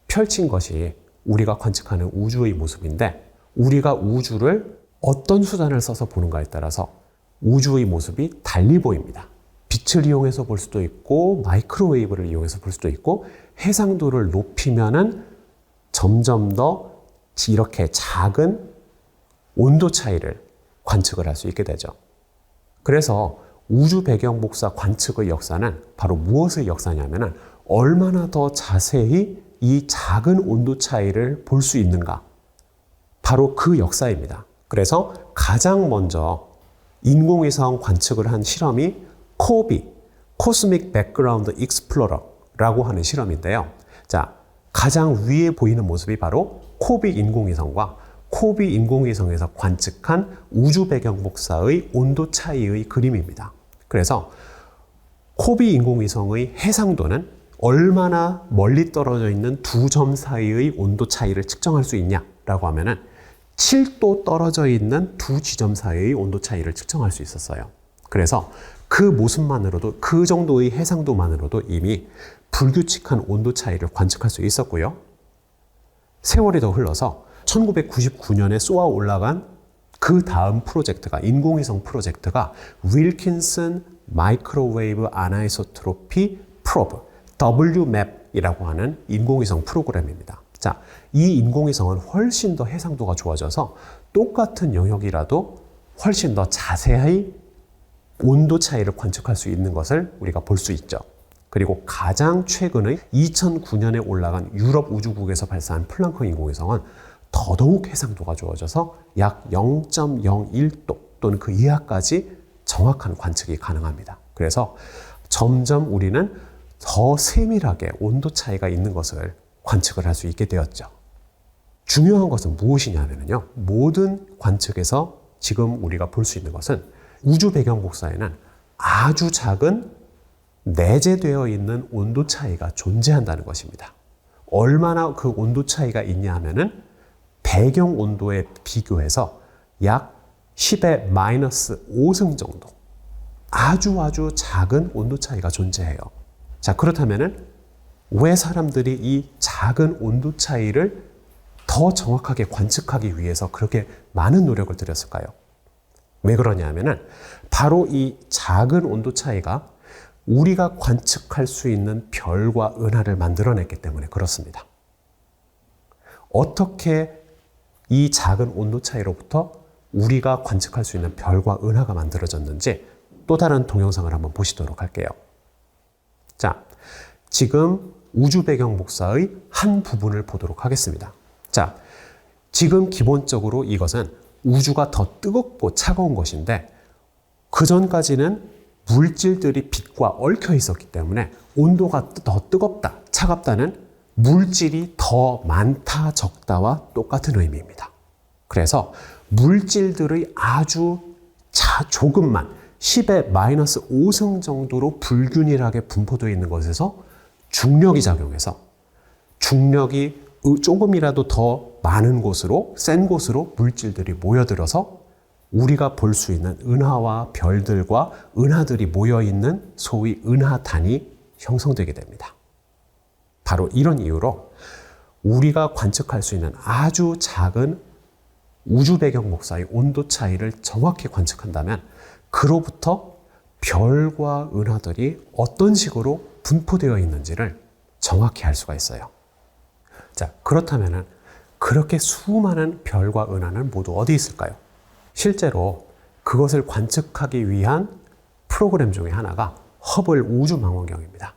펼친 것이 우리가 관측하는 우주의 모습인데, 우리가 우주를 어떤 수단을 써서 보는가에 따라서 우주의 모습이 달리 보입니다. 빛을 이용해서 볼 수도 있고 마이크로웨이브를 이용해서 볼 수도 있고, 해상도를 높이면은 점점 더 이렇게 작은 온도 차이를 관측을 할 수 있게 되죠. 그래서 우주 배경 복사 관측의 역사는 바로 무엇의 역사냐면은 얼마나 더 자세히 이 작은 온도 차이를 볼 수 있는가, 바로 그 역사입니다. 그래서 가장 먼저 인공위성 관측을 한 실험이 코비, 코스믹 백그라운드 익스플로러라고 하는 실험인데요. 자, 가장 위에 보이는 모습이 바로 코비 인공위성과 코비 인공위성에서 관측한 우주 배경 복사의 온도 차이의 그림입니다. 그래서 코비 인공위성의 해상도는 얼마나 멀리 떨어져 있는 두 점 사이의 온도 차이를 측정할 수 있냐라고 하면은 7도 떨어져 있는 두 지점 사이의 온도 차이를 측정할 수 있었어요. 그래서 그 모습만으로도, 그 정도의 해상도만으로도 이미 불규칙한 온도 차이를 관측할 수 있었고요. 세월이 더 흘러서 1999년에 쏘아 올라간 그 다음 프로젝트가, 인공위성 프로젝트가 윌킨슨 마이크로웨이브 아나이소트로피 프로브, WMAP이라고 하는 인공위성 프로그램입니다. 자, 이 인공위성은 훨씬 더 해상도가 좋아져서 똑같은 영역이라도 훨씬 더 자세히 온도 차이를 관측할 수 있는 것을 우리가 볼 수 있죠. 그리고 가장 최근의 2009년에 올라간 유럽 우주국에서 발사한 플랑크 인공위성은 더더욱 해상도가 좋아져서 약 0.01도 또는 그 이하까지 정확한 관측이 가능합니다. 그래서 점점 우리는 더 세밀하게 온도 차이가 있는 것을 관측을 할 수 있게 되었죠. 중요한 것은 무엇이냐면요, 모든 관측에서 지금 우리가 볼 수 있는 것은 우주 배경 복사에는 아주 작은 내재되어 있는 온도 차이가 존재한다는 것입니다. 얼마나 그 온도 차이가 있냐 하면은 배경 온도에 비교해서 약 10의 마이너스 5승 정도, 아주 작은 온도 차이가 존재해요. 자, 그렇다면은 왜 사람들이 이 작은 온도 차이를 더 정확하게 관측하기 위해서 그렇게 많은 노력을 들였을까요? 왜 그러냐면은 바로 이 작은 온도 차이가 우리가 관측할 수 있는 별과 은하를 만들어냈기 때문에 그렇습니다. 어떻게 이 작은 온도 차이로부터 우리가 관측할 수 있는 별과 은하가 만들어졌는지 또 다른 동영상을 한번 보시도록 할게요. 자, 지금 우주 배경 복사의 한 부분을 보도록 하겠습니다. 자, 지금 기본적으로 이것은 우주가 더 뜨겁고 차가운 것인데, 그 전까지는 물질들이 빛과 얽혀 있었기 때문에 온도가 더 뜨겁다, 차갑다는 물질이 더 많다, 적다와 똑같은 의미입니다. 그래서 물질들의 아주 조금만 10의 마이너스 5승 정도로 불균일하게 분포되어 있는 것에서 중력이 작용해서 중력이 조금이라도 더 많은 곳으로, 센 곳으로 물질들이 모여들어서 우리가 볼 수 있는 은하와 별들과 은하들이 모여있는 소위 은하단이 형성되게 됩니다. 바로 이런 이유로 우리가 관측할 수 있는 아주 작은 우주 배경 복사의 온도 차이를 정확히 관측한다면 그로부터 별과 은하들이 어떤 식으로 분포되어 있는지를 정확히 알 수가 있어요. 자, 그렇다면 그렇게 수많은 별과 은하는 모두 어디 있을까요? 실제로 그것을 관측하기 위한 프로그램 중에 하나가 허블 우주망원경입니다.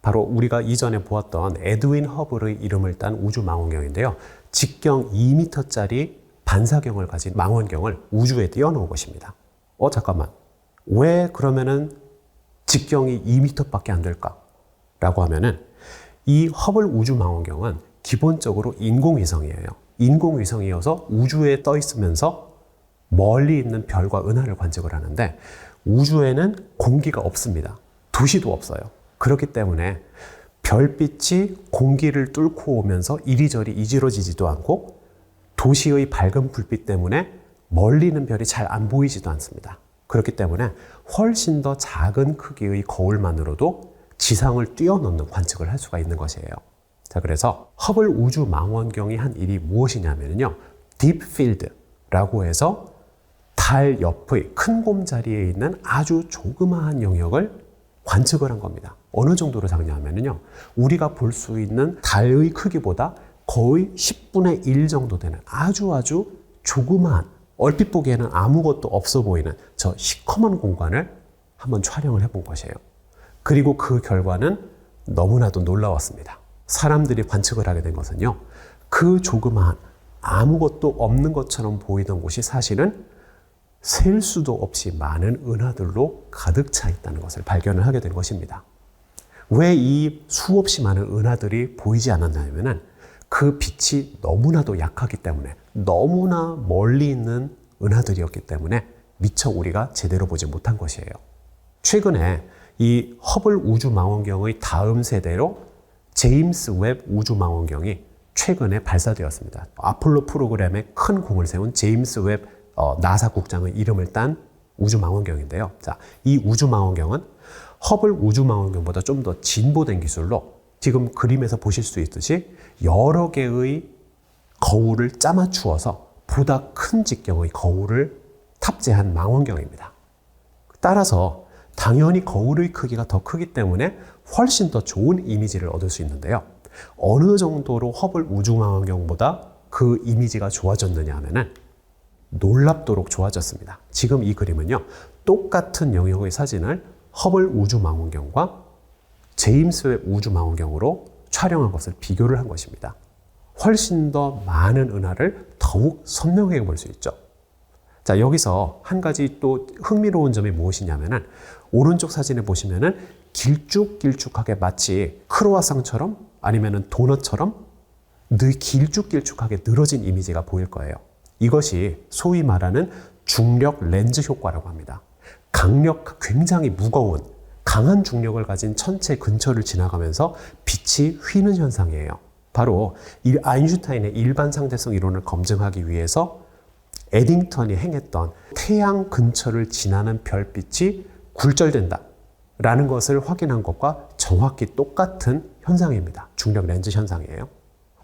바로 우리가 이전에 보았던 에드윈 허블의 이름을 딴 우주망원경인데요. 직경 2m짜리 반사경을 가진 망원경을 우주에 띄워놓은 것입니다. 잠깐만. 왜 그러면은 직경이 2m밖에 안 될까? 라고 하면은 이 허블 우주망원경은 기본적으로 인공위성이에요. 인공위성이어서 우주에 떠 있으면서 멀리 있는 별과 은하를 관측을 하는데, 우주에는 공기가 없습니다. 도시도 없어요. 그렇기 때문에 별빛이 공기를 뚫고 오면서 이리저리 이지러지지도 않고 도시의 밝은 불빛 때문에 멀리 있는 별이 잘 안 보이지도 않습니다. 그렇기 때문에 훨씬 더 작은 크기의 거울만으로도 지상을 뛰어넘는 관측을 할 수가 있는 것이에요. 자, 그래서 허블 우주 망원경이 한 일이 무엇이냐면요, 딥필드라고 해서 달 옆의 큰 곰자리에 있는 아주 조그마한 영역을 관측을 한 겁니다. 어느 정도로 작냐면요, 우리가 볼 수 있는 달의 크기보다 거의 10분의 1 정도 되는 아주 조그마한, 얼핏 보기에는 아무것도 없어 보이는 저 시커먼 공간을 한번 촬영을 해본 것이에요. 그리고 그 결과는 너무나도 놀라웠습니다. 사람들이 관측을 하게 된 것은요, 그 조그마한 아무것도 없는 것처럼 보이던 곳이 사실은 셀 수도 없이 많은 은하들로 가득 차 있다는 것을 발견을 하게 된 것입니다. 왜 이 수없이 많은 은하들이 보이지 않았냐면은 그 빛이 너무나도 약하기 때문에, 너무나 멀리 있는 은하들이었기 때문에 미처 우리가 제대로 보지 못한 것이에요. 최근에 이 허블 우주망원경의 다음 세대로 제임스 웹 우주망원경이 최근에 발사되었습니다. 아폴로 프로그램에 큰 공을 세운 제임스 웹 나사 국장의 이름을 딴 우주망원경인데요. 자, 이 우주망원경은 허블 우주망원경보다 좀 더 진보된 기술로 지금 그림에서 보실 수 있듯이 여러 개의 거울을 짜맞추어서 보다 큰 직경의 거울을 탑재한 망원경입니다. 따라서 당연히 거울의 크기가 더 크기 때문에 훨씬 더 좋은 이미지를 얻을 수 있는데요. 어느 정도로 허블 우주망원경보다 그 이미지가 좋아졌느냐 하면은 놀랍도록 좋아졌습니다. 지금 이 그림은요, 똑같은 영역의 사진을 허블 우주망원경과 제임스 웹 우주망원경으로 촬영한 것을 비교를 한 것입니다. 훨씬 더 많은 은하를 더욱 선명하게 볼 수 있죠. 자, 여기서 한 가지 또 흥미로운 점이 무엇이냐면은 오른쪽 사진에 보시면은 길쭉길쭉하게 마치 크로와상처럼 아니면은 도넛처럼 길쭉길쭉하게 늘어진 이미지가 보일 거예요. 이것이 소위 말하는 중력 렌즈 효과라고 합니다. 굉장히 무거운 강한 중력을 가진 천체 근처를 지나가면서 빛이 휘는 현상이에요. 바로 이 아인슈타인의 일반 상대성 이론을 검증하기 위해서 에딩턴이 행했던 태양 근처를 지나는 별빛이 굴절된다 라는 것을 확인한 것과 정확히 똑같은 현상입니다. 중력 렌즈 현상이에요.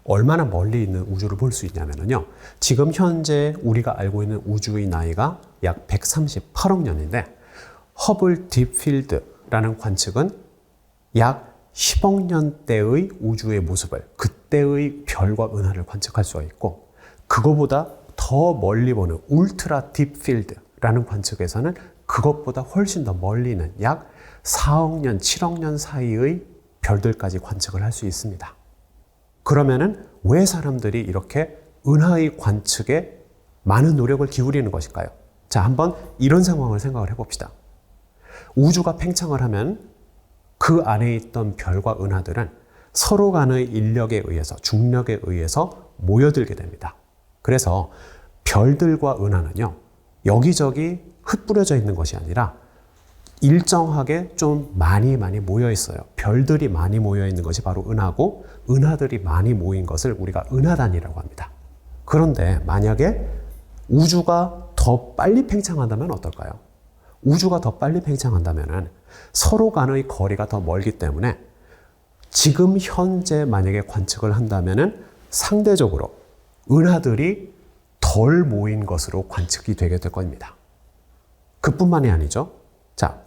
얼마나 멀리 있는 우주를 볼 수 있냐면요, 지금 현재 우리가 알고 있는 우주의 나이가 약 138억 년인데 허블 딥필드라는 관측은 약 10억 년대의 우주의 모습을, 그때의 별과 은하를 관측할 수가 있고, 그거보다 더 멀리 보는 울트라 딥필드라는 관측에서는 그것보다 훨씬 더 멀리 있는 약 4억 년, 7억 년 사이의 별들까지 관측을 할 수 있습니다. 그러면은 왜 사람들이 이렇게 은하의 관측에 많은 노력을 기울이는 것일까요? 자, 한번 이런 상황을 생각을 해봅시다. 우주가 팽창을 하면 그 안에 있던 별과 은하들은 서로 간의 인력에 의해서, 중력에 의해서 모여들게 됩니다. 그래서 별들과 은하는요, 여기저기 흩뿌려져 있는 것이 아니라 일정하게 좀 많이 모여 있어요. 별들이 많이 모여 있는 것이 바로 은하고, 은하들이 많이 모인 것을 우리가 은하단이라고 합니다. 그런데 만약에 우주가 더 빨리 팽창한다면 어떨까요? 우주가 더 빨리 팽창한다면 서로 간의 거리가 더 멀기 때문에 지금 현재 만약에 관측을 한다면 상대적으로 은하들이 덜 모인 것으로 관측이 되게 될 겁니다. 그뿐만이 아니죠. 자,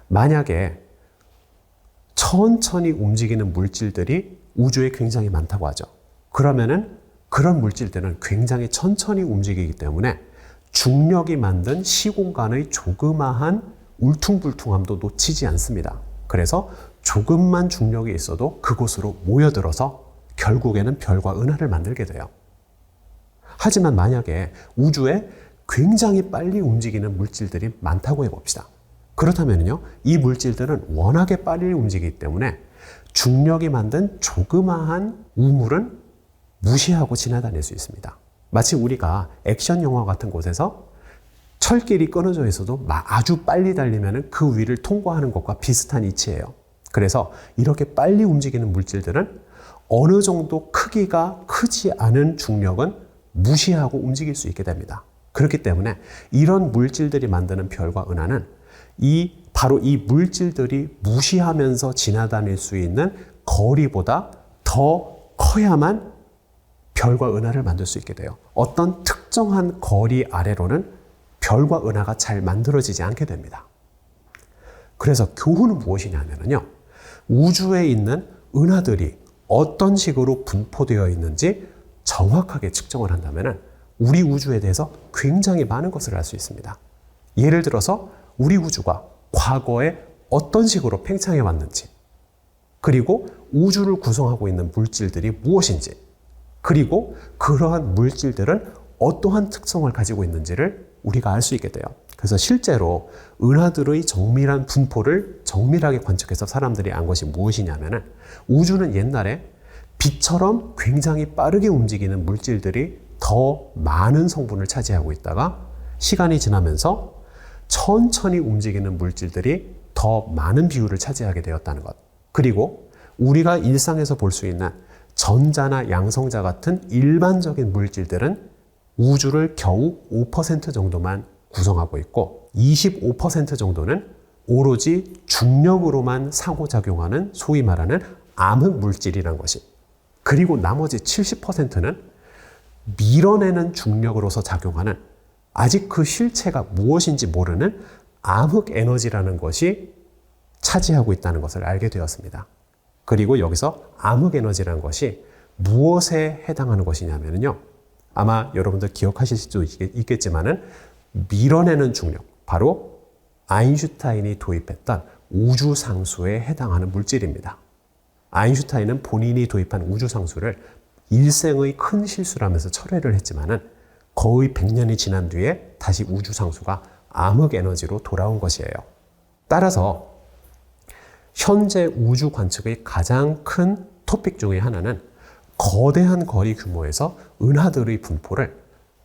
만약에 천천히 움직이는 물질들이 우주에 굉장히 많다고 하죠. 그러면은 그런 물질들은 굉장히 천천히 움직이기 때문에 중력이 만든 시공간의 조그마한 울퉁불퉁함도 놓치지 않습니다. 그래서 조금만 중력이 있어도 그곳으로 모여들어서 결국에는 별과 은하를 만들게 돼요. 하지만 만약에 우주에 굉장히 빨리 움직이는 물질들이 많다고 해봅시다. 그렇다면요, 이 물질들은 워낙에 빨리 움직이기 때문에 중력이 만든 조그마한 우물은 무시하고 지나다닐 수 있습니다. 마치 우리가 액션 영화 같은 곳에서 철길이 끊어져 있어도 아주 빨리 달리면 그 위를 통과하는 것과 비슷한 이치예요. 그래서 이렇게 빨리 움직이는 물질들은 어느 정도 크기가 크지 않은 중력은 무시하고 움직일 수 있게 됩니다. 그렇기 때문에 이런 물질들이 만드는 별과 은하는 바로 이 물질들이 무시하면서 지나다닐 수 있는 거리보다 더 커야만 별과 은하를 만들 수 있게 돼요. 어떤 특정한 거리 아래로는 별과 은하가 잘 만들어지지 않게 됩니다. 그래서 교훈은 무엇이냐면요. 우주에 있는 은하들이 어떤 식으로 분포되어 있는지 정확하게 측정을 한다면 우리 우주에 대해서 굉장히 많은 것을 알 수 있습니다. 예를 들어서 우리 우주가 과거에 어떤 식으로 팽창해 왔는지, 그리고 우주를 구성하고 있는 물질들이 무엇인지, 그리고 그러한 물질들은 어떠한 특성을 가지고 있는지를 우리가 알 수 있게 돼요. 그래서 실제로 은하들의 정밀한 분포를 정밀하게 관측해서 사람들이 안 것이 무엇이냐면은 우주는 옛날에 빛처럼 굉장히 빠르게 움직이는 물질들이 더 많은 성분을 차지하고 있다가 시간이 지나면서 천천히 움직이는 물질들이 더 많은 비율을 차지하게 되었다는 것. 그리고 우리가 일상에서 볼 수 있는 전자나 양성자 같은 일반적인 물질들은 우주를 겨우 5% 정도만 구성하고 있고 25% 정도는 오로지 중력으로만 상호작용하는 소위 말하는 암흑 물질이란 것이, 그리고 나머지 70%는 밀어내는 중력으로서 작용하는 아직 그 실체가 무엇인지 모르는 암흑 에너지라는 것이 차지하고 있다는 것을 알게 되었습니다. 그리고 여기서 암흑 에너지라는 것이 무엇에 해당하는 것이냐면요. 아마 여러분들 기억하실 수도 있겠지만은 밀어내는 중력, 바로 아인슈타인이 도입했던 우주상수에 해당하는 물질입니다. 아인슈타인은 본인이 도입한 우주상수를 일생의 큰 실수라면서 철회를 했지만은 거의 100년이 지난 뒤에 다시 우주상수가 암흑 에너지로 돌아온 것이에요. 따라서 현재 우주 관측의 가장 큰 토픽 중에 하나는 거대한 거리 규모에서 은하들의 분포를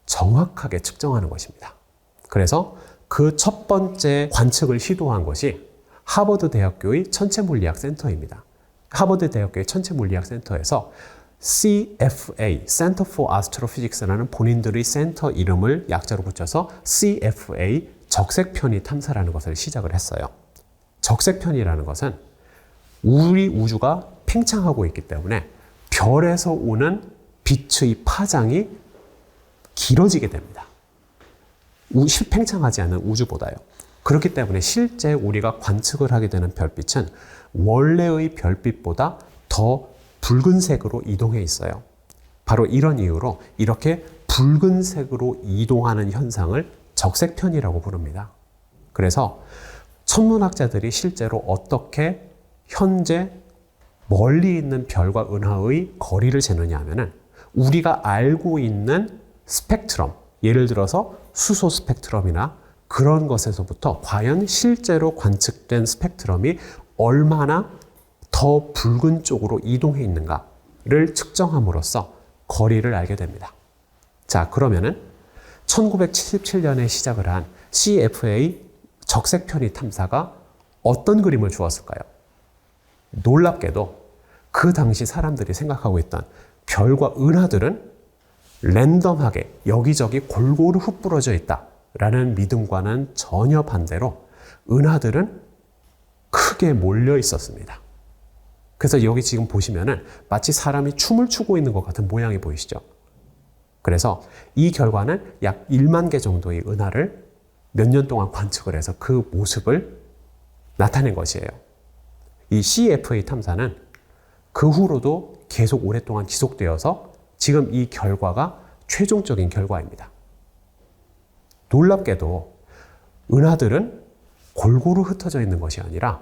정확하게 측정하는 것입니다. 그래서 그 첫 번째 관측을 시도한 것이 하버드 대학교의 천체물리학 센터입니다. 하버드 대학교의 천체물리학 센터에서 CFA, Center for Astrophysics라는 본인들의 센터 이름을 약자로 붙여서 CFA, 적색편의 탐사라는 것을 시작을 했어요. 적색편이라는 것은 우리 우주가 팽창하고 있기 때문에 별에서 오는 빛의 파장이 길어지게 됩니다. 팽창하지 않는 우주보다요. 그렇기 때문에 실제 우리가 관측을 하게 되는 별빛은 원래의 별빛보다 더 붉은색으로 이동해 있어요. 바로 이런 이유로 이렇게 붉은색으로 이동하는 현상을 적색편이라고 부릅니다. 그래서 천문학자들이 실제로 어떻게 현재 멀리 있는 별과 은하의 거리를 재느냐 하면은 우리가 알고 있는 스펙트럼, 예를 들어서 수소 스펙트럼이나 그런 것에서부터 과연 실제로 관측된 스펙트럼이 얼마나 더 붉은 쪽으로 이동해 있는가를 측정함으로써 거리를 알게 됩니다. 자, 그러면은 1977년에 시작을 한 CFA 적색편의 탐사가 어떤 그림을 주었을까요? 놀랍게도 그 당시 사람들이 생각하고 있던 별과 은하들은 랜덤하게 여기저기 골고루 흩뿌러져 있다라는 믿음과는 전혀 반대로 은하들은 크게 몰려 있었습니다. 그래서 여기 지금 보시면은 마치 사람이 춤을 추고 있는 것 같은 모양이 보이시죠? 그래서 이 결과는 약 1만 개 정도의 은하를 몇 년 동안 관측을 해서 그 모습을 나타낸 것이에요. 이 CFA 탐사는 그 후로도 계속 오랫동안 지속되어서 지금 이 결과가 최종적인 결과입니다. 놀랍게도 은하들은 골고루 흩어져 있는 것이 아니라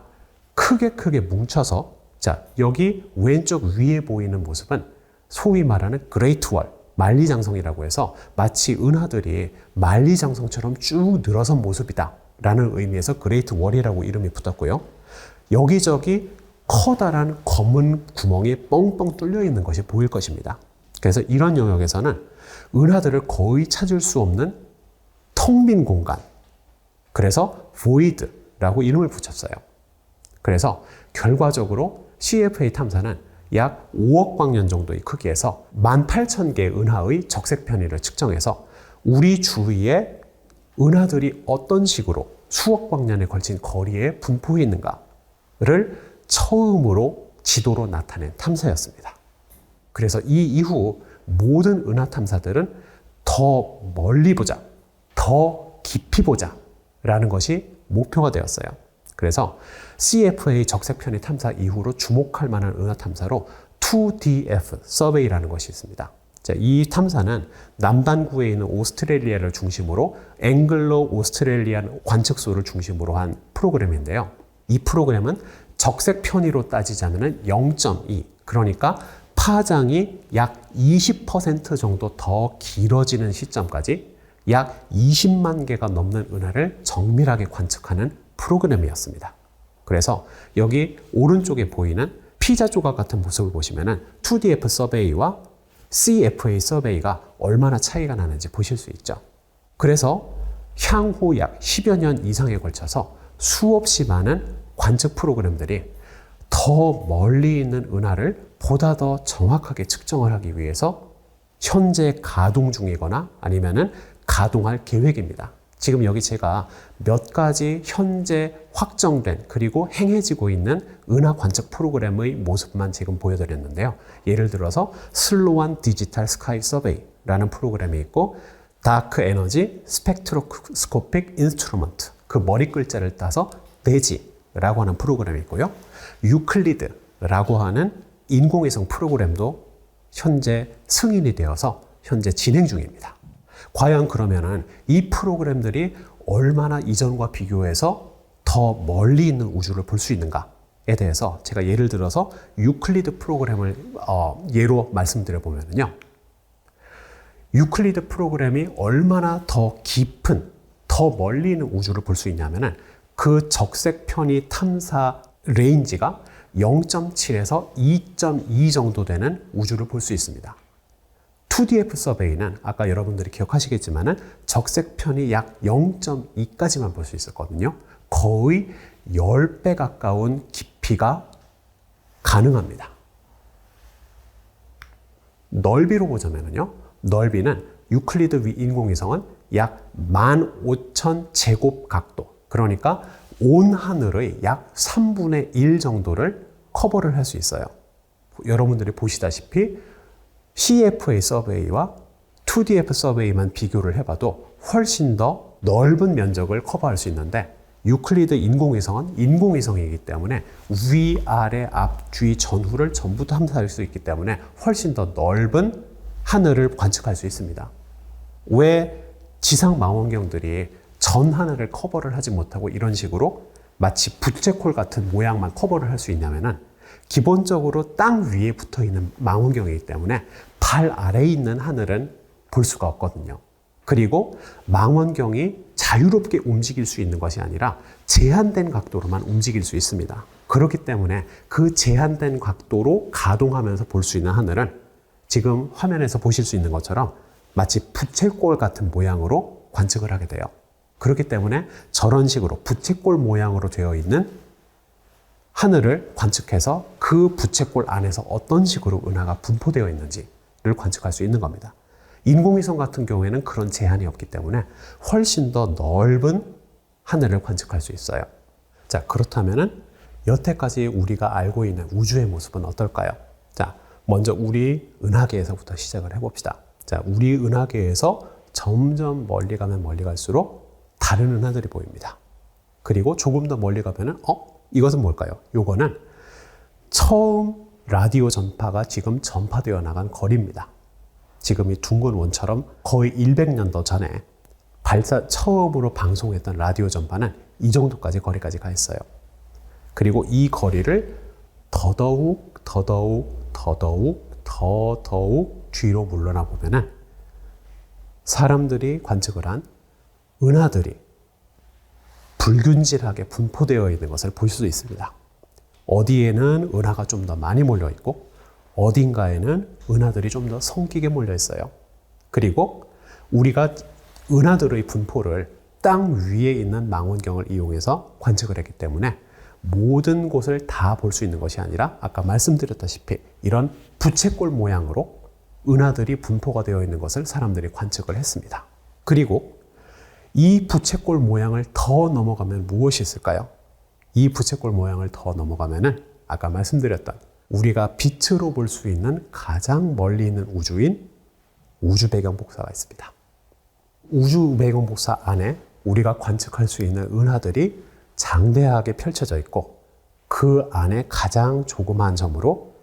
크게 뭉쳐서, 자, 여기 왼쪽 위에 보이는 모습은 소위 말하는 그레이트 월, 만리장성이라고 해서 마치 은하들이 만리장성처럼 쭉 늘어선 모습이다 라는 의미에서 그레이트 월이라고 이름이 붙었고요. 여기저기 커다란 검은 구멍이 뻥뻥 뚫려 있는 것이 보일 것입니다. 그래서 이런 영역에서는 은하들을 거의 찾을 수 없는 텅 빈 공간, 그래서 void라고 이름을 붙였어요. 그래서 결과적으로 CFA 탐사는 약 5억 광년 정도의 크기에서 18,000개의 은하의 적색 편의를 측정해서 우리 주위에 은하들이 어떤 식으로 수억 광년에 걸친 거리에 분포해 있는가를 처음으로 지도로 나타낸 탐사였습니다. 그래서 이 이후 모든 은하 탐사들은 더 멀리 보자, 더 깊이 보자 라는 것이 목표가 되었어요. 그래서 CFA 적색 편의 탐사 이후로 주목할 만한 은하 탐사로 2DF 서베이라는 것이 있습니다. 이 탐사는 남반구에 있는 오스트레일리아를 중심으로 앵글로 오스트레일리안 관측소를 중심으로 한 프로그램인데요. 이 프로그램은 적색 편의로 따지자면 0.2, 그러니까 파장이 약 20% 정도 더 길어지는 시점까지 약 20만 개가 넘는 은하를 정밀하게 관측하는 프로그램이었습니다. 그래서 여기 오른쪽에 보이는 피자 조각 같은 모습을 보시면 2DF 서베이와 CFA 서베이가 얼마나 차이가 나는지 보실 수 있죠. 그래서 향후 약 10여 년 이상에 걸쳐서 수없이 많은 관측 프로그램들이 더 멀리 있는 은하를 보다 더 정확하게 측정을 하기 위해서 현재 가동 중이거나 아니면은 가동할 계획입니다. 지금 여기 제가 몇 가지 현재 확정된 그리고 행해지고 있는 은하 관측 프로그램의 모습만 지금 보여드렸는데요. 예를 들어서 슬로완 디지털 스카이 서베이라는 프로그램이 있고 다크 에너지 스펙트로스코픽 인스트루먼트, 그 머리 글자를 따서 DESI라고 하는 프로그램이 있고요. 유클리드라고 하는 인공위성 프로그램도 현재 승인이 되어서 현재 진행 중입니다. 과연 그러면은 이 프로그램들이 얼마나 이전과 비교해서 더 멀리 있는 우주를 볼 수 있는가에 대해서 제가 예를 들어서 유클리드 프로그램을 예로 말씀드려 보면요. 유클리드 프로그램이 얼마나 더 깊은, 더 멀리 있는 우주를 볼 수 있냐면은 그 적색 편의 탐사 레인지가 0.7에서 2.2 정도 되는 우주를 볼 수 있습니다. 2DF 서베이는 아까 여러분들이 기억하시겠지만은 적색 편이 약 0.2까지만 볼 수 있었거든요. 거의 10배 가까운 깊이가 가능합니다. 넓이로 보자면요. 넓이는 유클리드 위 인공위성은 약 15,000 제곱 각도, 그러니까 온 하늘의 약 3분의 1 정도를 커버를 할 수 있어요. 여러분들이 보시다시피 CFA 서베이와 2DF 서베이만 비교를 해봐도 훨씬 더 넓은 면적을 커버할 수 있는데 유클리드 인공위성은 인공위성이기 때문에 위, 아래, 앞, 뒤, 전후를 전부 탐사할 수 있기 때문에 훨씬 더 넓은 하늘을 관측할 수 있습니다. 왜 지상 망원경들이 전 하늘을 커버를 하지 못하고 이런 식으로 마치 부채꼴 같은 모양만 커버를 할 수 있냐면은 기본적으로 땅 위에 붙어 있는 망원경이기 때문에 발 아래에 있는 하늘은 볼 수가 없거든요. 그리고 망원경이 자유롭게 움직일 수 있는 것이 아니라 제한된 각도로만 움직일 수 있습니다. 그렇기 때문에 그 제한된 각도로 가동하면서 볼 수 있는 하늘은 지금 화면에서 보실 수 있는 것처럼 마치 부채꼴 같은 모양으로 관측을 하게 돼요. 그렇기 때문에 저런 식으로 부채꼴 모양으로 되어 있는 하늘을 관측해서 그 부채꼴 안에서 어떤 식으로 은하가 분포되어 있는지를 관측할 수 있는 겁니다. 인공위성 같은 경우에는 그런 제한이 없기 때문에 훨씬 더 넓은 하늘을 관측할 수 있어요. 자, 그렇다면은 여태까지 우리가 알고 있는 우주의 모습은 어떨까요? 자, 먼저 우리 은하계에서부터 시작을 해봅시다. 자, 우리 은하계에서 점점 멀리 가면 멀리 갈수록 다른 은하들이 보입니다. 그리고 조금 더 멀리 가면은 이것은 뭘까요? 요거는 처음 라디오 전파가 지금 전파되어 나간 거리입니다. 지금 이 둥근 원처럼 거의 100년도 전에 처음으로 방송했던 라디오 전파는 이 정도까지 거리까지 가 있어요. 그리고 이 거리를 더더욱 뒤로 물러나 보면은 사람들이 관측을 한 은하들이 불균질하게 분포되어 있는 것을 볼 수 있습니다. 어디에는 은하가 좀 더 많이 몰려 있고 어딘가에는 은하들이 좀 더 성기게 몰려 있어요. 그리고 우리가 은하들의 분포를 땅 위에 있는 망원경을 이용해서 관측을 했기 때문에 모든 곳을 다 볼 수 있는 것이 아니라 아까 말씀드렸다시피 이런 부채꼴 모양으로 은하들이 분포가 되어 있는 것을 사람들이 관측을 했습니다. 그리고 이 부채꼴 모양을 더 넘어가면 무엇이 있을까요? 이 부채꼴 모양을 더 넘어가면은 아까 말씀드렸던 우리가 빛으로 볼 수 있는 가장 멀리 있는 우주인 우주 배경 복사가 있습니다. 우주 배경 복사 안에 우리가 관측할 수 있는 은하들이 장대하게 펼쳐져 있고 그 안에 가장 조그마한 점으로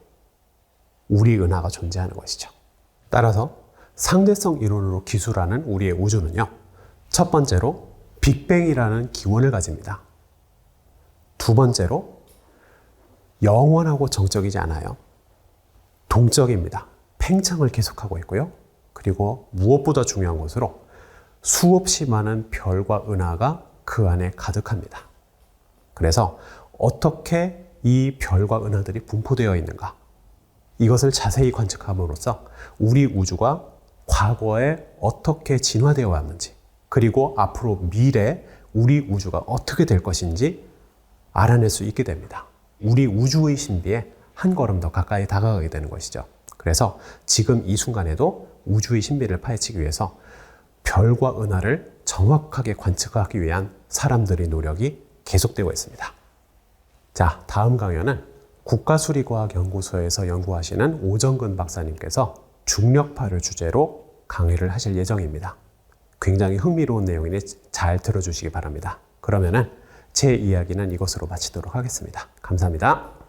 우리 은하가 존재하는 것이죠. 따라서 상대성 이론으로 기술하는 우리의 우주는요. 첫 번째로 빅뱅이라는 기원을 가집니다. 두 번째로 영원하고 정적이지 않아요. 동적입니다. 팽창을 계속하고 있고요. 그리고 무엇보다 중요한 것으로 수없이 많은 별과 은하가 그 안에 가득합니다. 그래서 어떻게 이 별과 은하들이 분포되어 있는가? 이것을 자세히 관측함으로써 우리 우주가 과거에 어떻게 진화되어 왔는지, 그리고 앞으로 미래 우리 우주가 어떻게 될 것인지 알아낼 수 있게 됩니다. 우리 우주의 신비에 한 걸음 더 가까이 다가가게 되는 것이죠. 그래서 지금 이 순간에도 우주의 신비를 파헤치기 위해서 별과 은하를 정확하게 관측하기 위한 사람들의 노력이 계속되고 있습니다. 자, 다음 강연은 국가수리과학연구소에서 연구하시는 오정근 박사님께서 중력파를 주제로 강의를 하실 예정입니다. 굉장히 흥미로운 내용이니 잘 들어주시기 바랍니다. 그러면은 제 이야기는 이것으로 마치도록 하겠습니다. 감사합니다.